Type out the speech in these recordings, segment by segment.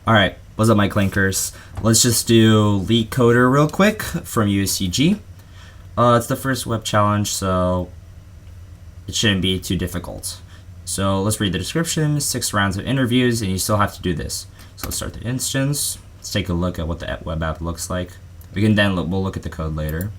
Alright, what's up my clinkers? Let's just do LTCoder real quick from USCG. It's the first web challenge, so it shouldn't be too difficult. So let's read the description, 6 rounds of interviews, and you still have to do this. So let's start the instance. Let's take a look at what the web app looks like. We can then we'll look at the code later.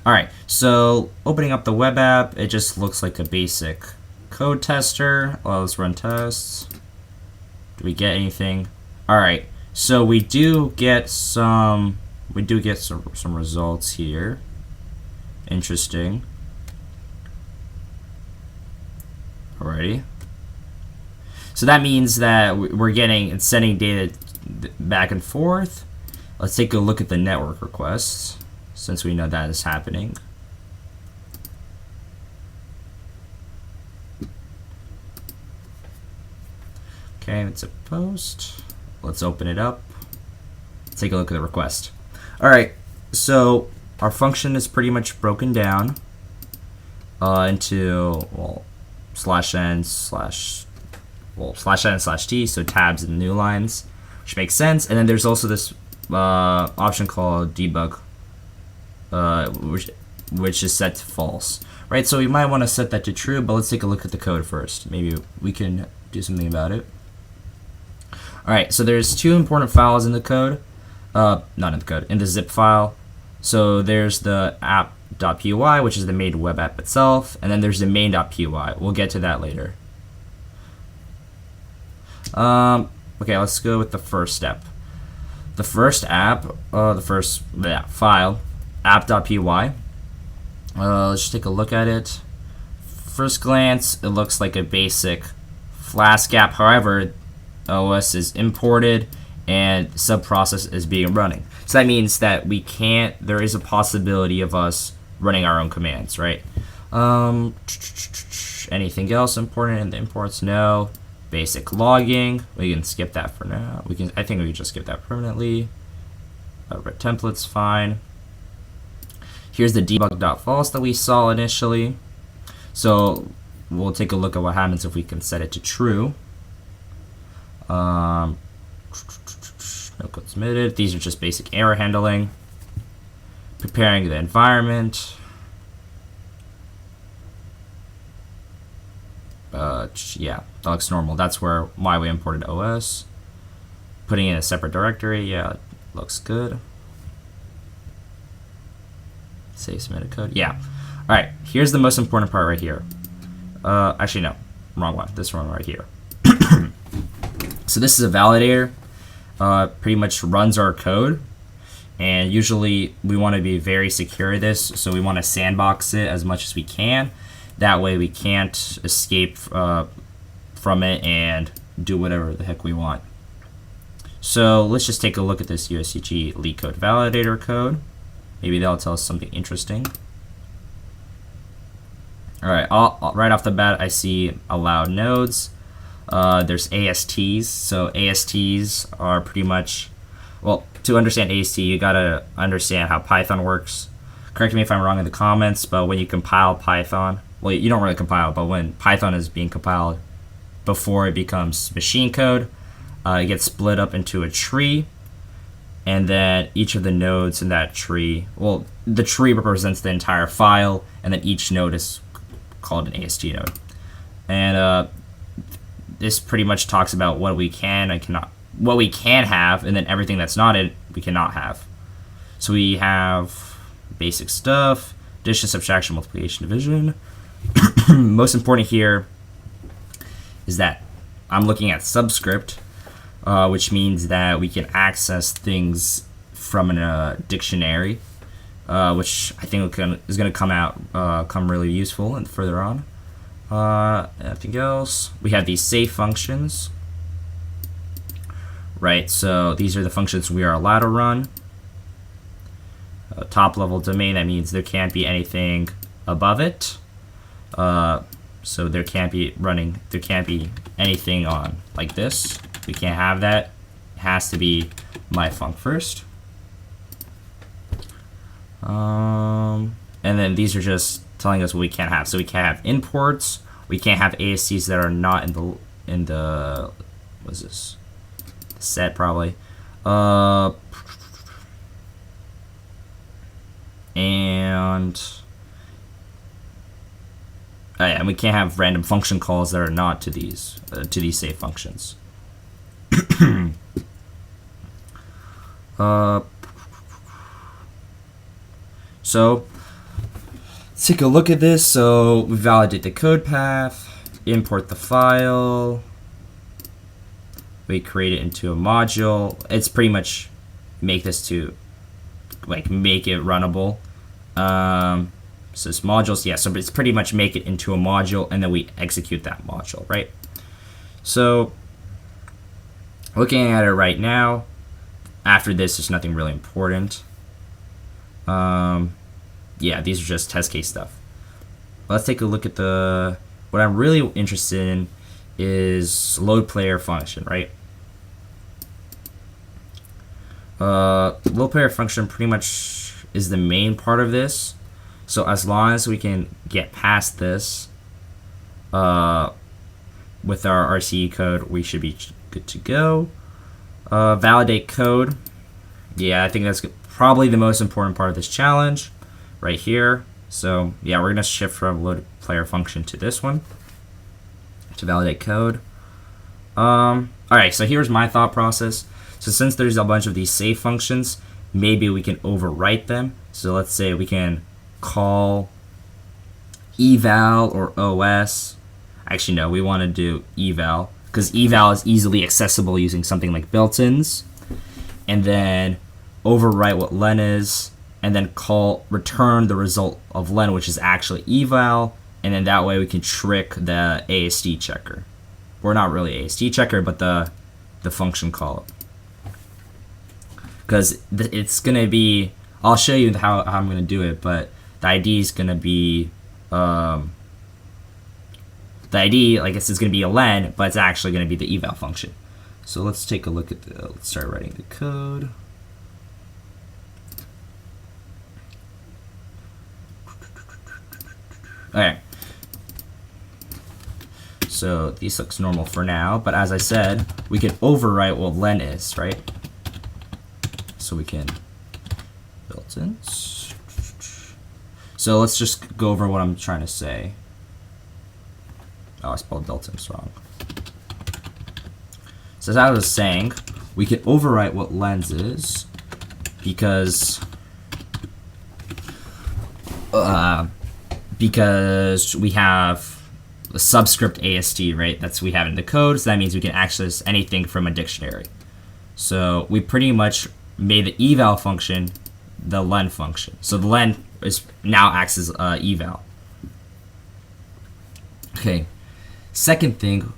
Alright, so opening up the web app, it just looks like a basic code tester. Well, let's run tests. Do we get anything? Alright, so we do get some results here. Interesting. Alrighty. So that means that we're getting and sending data back and forth. Let's take a look at the network requests, since we know that is happening. Okay, it's a post. Let's open it up. Take a look at the request. Alright, so our function is pretty much broken down into, well, /n/t, so tabs and new lines, which makes sense. And then there's also this option called debug, which is set to false, right? So we might want to set that to true, but let's take a look at the code first. Maybe we can do something about it. Alright, so there's 2 important files in the code, not in the code, in the zip file. So there's the app.py, which is the main web app itself, and then there's the main.py. We'll get to that later. Okay, let's go with the first step. The first file, app.py. Let's just take a look at it. First glance, it looks like a basic Flask app. However, OS is imported and subprocess is being running. So that means that there is a possibility of us running our own commands, right? Anything else important in the imports? No. Basic logging, we can skip that for now. I think we can just skip that permanently. Red template's fine. Here's the debug.false that we saw initially. So we'll take a look at what happens if we can set it to true. No code submitted. These are just basic error handling. Preparing the environment. Yeah, that looks normal. That's why we imported OS. Putting in a separate directory, yeah, looks good. Save submitted code, yeah. Alright, here's the most important part right here. Actually, no, wrong one. This one right here. So this is a validator. Pretty much runs our code. And usually we want to be very secure with this, so we want to sandbox it as much as we can. That way we can't escape from it and do whatever the heck we want. So let's just take a look at this USCG LeetCode validator code. Maybe that'll tell us something interesting. Alright, right off the bat I see allowed nodes. There's ASTs. So ASTs are pretty much, well, to understand AST you gotta understand how Python works. Correct me if I'm wrong in the comments, but when you compile Python, well, you don't really compile, but when Python is being compiled before it becomes machine code, it gets split up into a tree, and then each of the nodes in that tree, well, the tree represents the entire file, and then each node is called an AST node. And this pretty much talks about what we can and cannot, what we can have, and then everything that's not it, we cannot have. So we have basic stuff, addition, subtraction, multiplication, division. Most important here is that I'm looking at subscript, which means that we can access things from a dictionary, which I think is going to come really useful and further on. Anything else? We have these safe functions, right? So these are the functions we are allowed to run. Top level domain, that means there can't be anything above it. So there can't be anything on like this. We can't have that. It has to be my func first. And then these are just telling us what we can't have. So we can't have imports. We can't have ASTs that are not in the what's this? Set probably. And yeah, and we can't have random function calls that are not to these safe functions. So let's take a look at this. So we validate the code path, import the file, we create it into a module. It's pretty much make this to make it runnable. So it's modules, yeah, so it's pretty much make it into a module and then we execute that module, right? So looking at it right now, after this, there's nothing really important. Yeah, these are just test case stuff. Let's take a look at what I'm really interested in is load player function, right? Load player function pretty much is the main part of this. So as long as we can get past this with our RCE code, we should be good to go. Validate code. Yeah, I think that's probably the most important part of this challenge right here. So yeah, we're gonna shift from load player function to this one to validate code. All right, so here's my thought process. So since there's a bunch of these safe functions, maybe we can overwrite them. So let's say we can call eval or OS. Actually, no, we want to do eval because eval is easily accessible using something like built-ins. And then overwrite what len is, and then return the result of len, which is actually eval, and then that way we can trick the AST checker. Or not really AST checker, but the function call. Because it's going to be, I'll show you how I'm going to do it, but the ID is going to be, the ID, I guess, is going to be a len, but it's actually going to be the eval function. So let's take a look at let's start writing the code. Okay. So this looks normal for now, but as I said, we can overwrite what len is, right? So we can built-ins. So let's just go over what I'm trying to say. Oh, I spelled built-ins wrong. So as I was saying, we can overwrite what lens is because we have a subscript AST, right? That's we have in the code, so that means we can access anything from a dictionary. So we pretty much made the eval function the len function. So the len is now acts as eval. Okay. Second thing,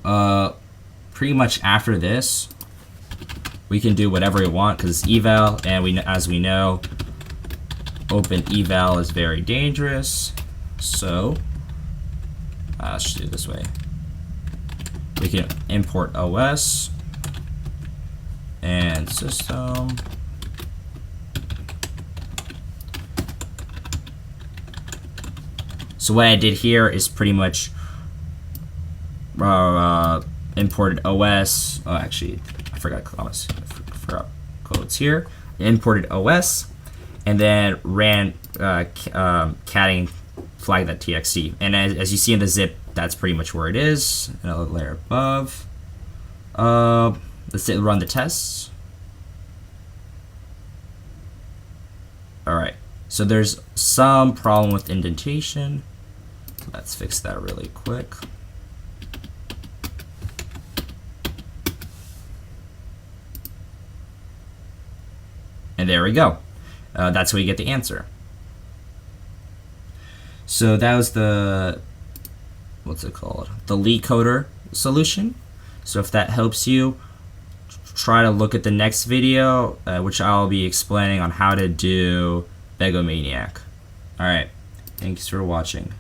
pretty much after this, we can do whatever we want because it's eval, and as we know, open eval is very dangerous. So let's just do it this way. We can import OS and system. So what I did here is pretty much imported OS. Oh, actually, I forgot quotes here. Imported OS, and then ran catting flag.txt. And as you see in the zip, that's pretty much where it is. Another layer above. Let's say run the tests. All right. So there's some problem with indentation. Let's fix that really quick. And there we go. That's how you get the answer. So that was the, what's it called? The L33tcoder solution. So if that helps you, try to look at the next video, which I'll be explaining on how to do Begomaniac. Alright, thanks for watching.